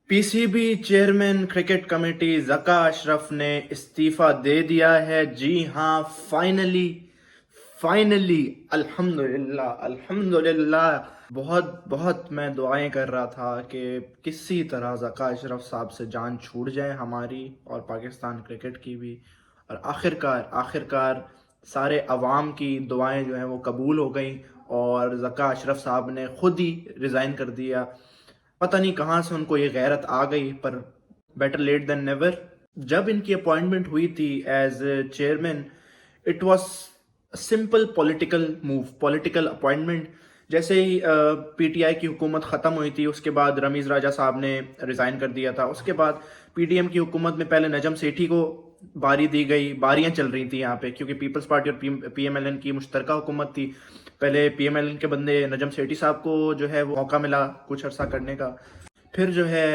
PCB chairman cricket committee Zaka Ashraf ने इस्तीफा दे दिया है। जी हाँ, फाइनली फाइनली अल्हम्दुलिल्लाह अल्हम्दुलिल्लाह। बहुत बहुत मैं दुआएं कर रहा था कि किसी तरह ज़का अशरफ साहब से जान छूट जाए हमारी और पाकिस्तान क्रिकेट की भी। और आखिरकार सारे अवाम की दुआएं जो हैं वो कबूल हो गई और ज़का अशरफ साहब ने खुद ही रिज़ाइन कर दिया। पता नहीं कहाँ से उनको ये गैरत आ गई, पर बेटर लेट देन नेवर। जब इनकी अपॉइंटमेंट हुई थी as chairman, it was simple political move, political appointment. जैसे ही पीटीआई की हुकूमत ख़त्म हुई थी, उसके बाद रमीज़ राजा साहब ने रिज़ाइन कर दिया था। उसके बाद पीडीएम की हुकूमत में पहले नजम सेठी को बारी दी गई, बारियां चल रही थी यहाँ पे, क्योंकि पीपल्स पार्टी और पीएमएलएन की मुश्तरका हुकूमत थी। पहले पीएमएलएन के बंदे नजम सेठी साहब को जो है वो मौका मिला कुछ अरसा करने का। फिर जो है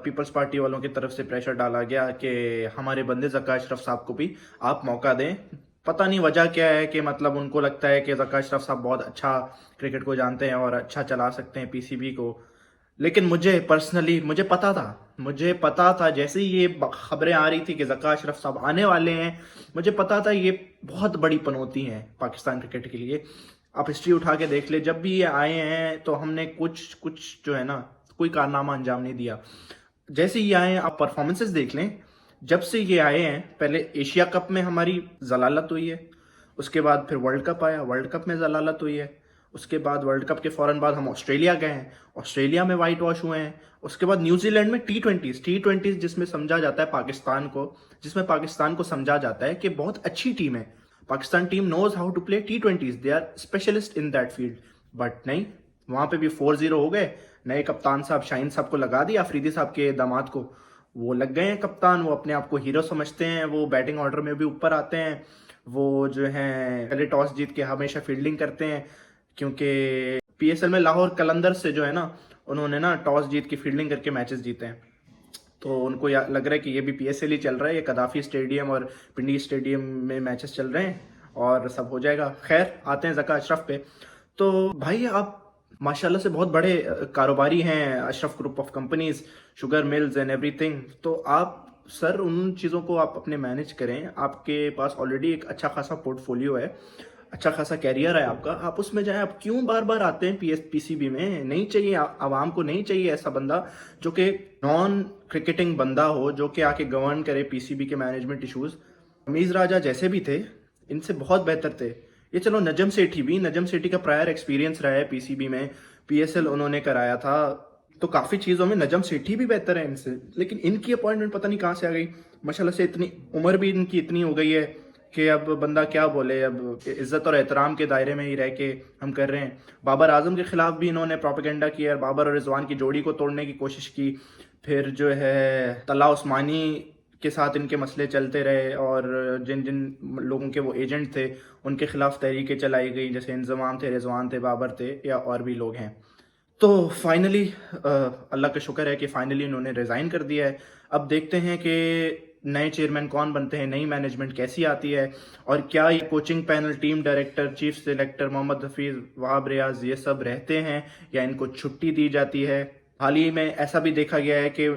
पीपल्स पार्टी वालों की तरफ से प्रेशर डाला गया कि हमारे बंदे ज़का अशरफ साहब को भी आप मौका दें। पता नहीं वजह क्या है, कि मतलब उनको लगता है कि ज़का अशरफ साहब बहुत अच्छा क्रिकेट को जानते हैं और अच्छा चला सकते हैं पीसीबी को। लेकिन मुझे पर्सनली मुझे पता था जैसे ही ये खबरें आ रही थी कि ज़का अशरफ साहब आने वाले हैं, मुझे पता था ये बहुत बड़ी पनौती है पाकिस्तान क्रिकेट के लिए। आप हिस्ट्री उठा के देख ले, जब भी ये आए हैं तो हमने कुछ कुछ जो है ना कोई कारनामा अंजाम नहीं दिया। जैसे ही आए आप परफॉर्मेंसेस देख लें, जब से ये आए हैं, पहले एशिया कप में हमारी जलालत हुई है, उसके बाद फिर वर्ल्ड कप आया, वर्ल्ड कप में जलालत हुई है, उसके बाद वर्ल्ड कप के फौरन बाद हम ऑस्ट्रेलिया गए हैं, ऑस्ट्रेलिया में वाइट वॉश हुए हैं, उसके बाद न्यूजीलैंड में टी ट्वेंटीज जिसमें समझा जाता है पाकिस्तान को, जिसमें पाकिस्तान को समझा जाता है कि बहुत अच्छी टीम है, Pakistan team knows how to play T twenties, they are specialist in that field. But नहीं, वहां पे भी 4-0 हो गए। नए कप्तान साहब शाहीन साहब को लगा दिया, अफरीदी साहब के दामाद को, वो लग गए हैं कप्तान, वो अपने आप को हीरो समझते हैं, वो बैटिंग ऑर्डर में भी ऊपर आते हैं, वो जो है पहले टॉस जीत के हमेशा फील्डिंग करते हैं, क्योंकि पीएसएल में लाहौर कलंदर से जो है ना, उन्होंने ना टॉस जीत के फील्डिंग करके मैचेस जीते हैं। तो उनको लग रहा है कि ये भी पीएसएल ही चल रहा है, ये कदाफी स्टेडियम और पिंडी स्टेडियम में मैचेस चल रहे हैं और सब हो जाएगा। खैर, आते हैं ज़का अशरफ पे। तो भाई आप माशाल्लाह से बहुत बड़े कारोबारी हैं, Ashraf group of companies, sugar mills and everything. तो आप सर उन चीज़ों को आप अपने मैनेज करें, आपके पास ऑलरेडी एक अच्छा खासा पोर्टफोलियो है, अच्छा खासा कैरियर है आपका, आप उसमें जाएं। आप क्यों बार बार आते हैं पीसीबी में? नहीं चाहिए, आवाम को नहीं चाहिए ऐसा बंदा जो कि नॉन क्रिकेटिंग बंदा हो, जो कि आके गवर्न करे पीसीबी के मैनेजमेंट इश्यूज। रमीज राजा जैसे भी थे, इनसे बहुत बेहतर थे ये। चलो नजम सेठी का प्रायर एक्सपीरियंस रहा है पीसीबी में, पीएसएल उन्होंने कराया था, तो काफी चीजों में नजम सेठी भी बेहतर है इनसे। लेकिन इनकी अपॉइंटमेंट पता नहीं कहाँ से आ गई। माशाल्लाह से इतनी उम्र भी इनकी इतनी हो गई है कि अब बंदा क्या बोले, अब इज्जत और एहतराम के दायरे में ही रह के हम कर रहे हैं। बाबर आजम के खिलाफ भी इन्होंने प्रोपेगेंडा किया, बाबर और रिजवान की जोड़ी को तोड़ने की कोशिश की। फिर जो है तला उस्मानी के साथ इनके मसले चलते रहे, और जिन जिन लोगों के वो एजेंट थे उनके खिलाफ तहरीकें चलाई गई, जैसे इंजमाम थे, रिजवान थे, बाबर थे, या और भी लोग हैं। तो फाइनली अल्लाह का शुक्र है कि फाइनली उन्होंने रिज़ाइन कर दिया है। अब देखते हैं कि नए चेयरमैन कौन बनते हैं, नई मैनेजमेंट कैसी आती है, और क्या ये coaching panel, team director, chief selector Mohammad Hafeez, Wahab Riaz, ये सब रहते हैं या इनको छुट्टी दी जाती है। हाल ही में ऐसा भी देखा गया है कि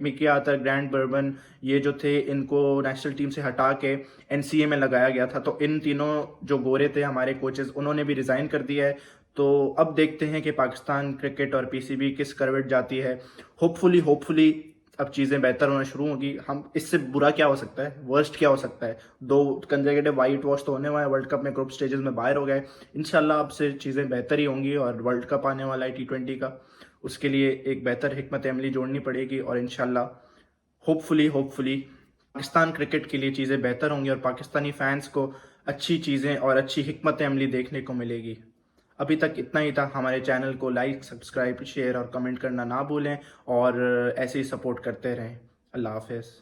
मिकी आर्थर, ग्रैंड बर्बन, ये जो थे इनको नेशनल टीम से हटा के एनसीए में लगाया गया था। तो इन तीनों जो गोरे थे हमारे कोचेस, उन्होंने भी रिज़ाइन कर दिया है। तो अब देखते हैं कि पाकिस्तान क्रिकेट और पीसीबी किस करवट जाती है। होपफुली अब चीज़ें बेहतर होना शुरू होगी। हम इससे बुरा क्या हो सकता है, वर्स्ट क्या हो सकता है? 2 कंसेक्यूटिव वाइट वॉश तो होने वाला है, वर्ल्ड कप में ग्रुप स्टेजेस में बाहर हो गए। इंशाल्लाह अब से चीज़ें बेहतर ही होंगी, और वर्ल्ड कप आने वाला है टी20 का, उसके लिए एक बेहतर हिकमत अमली जोड़नी पड़ेगी, और इंशाल्लाह होपफुली पाकिस्तान क्रिकेट के लिए चीज़ें बेहतर होंगी और पाकिस्तानी फैंस को अच्छी चीज़ें और अच्छी हिकमत अमली देखने को मिलेगी। अभी तक इतना ही था। हमारे चैनल को लाइक, सब्सक्राइब, शेयर और कमेंट करना ना भूलें, और ऐसे ही सपोर्ट करते रहें। अल्लाह हाफिज़।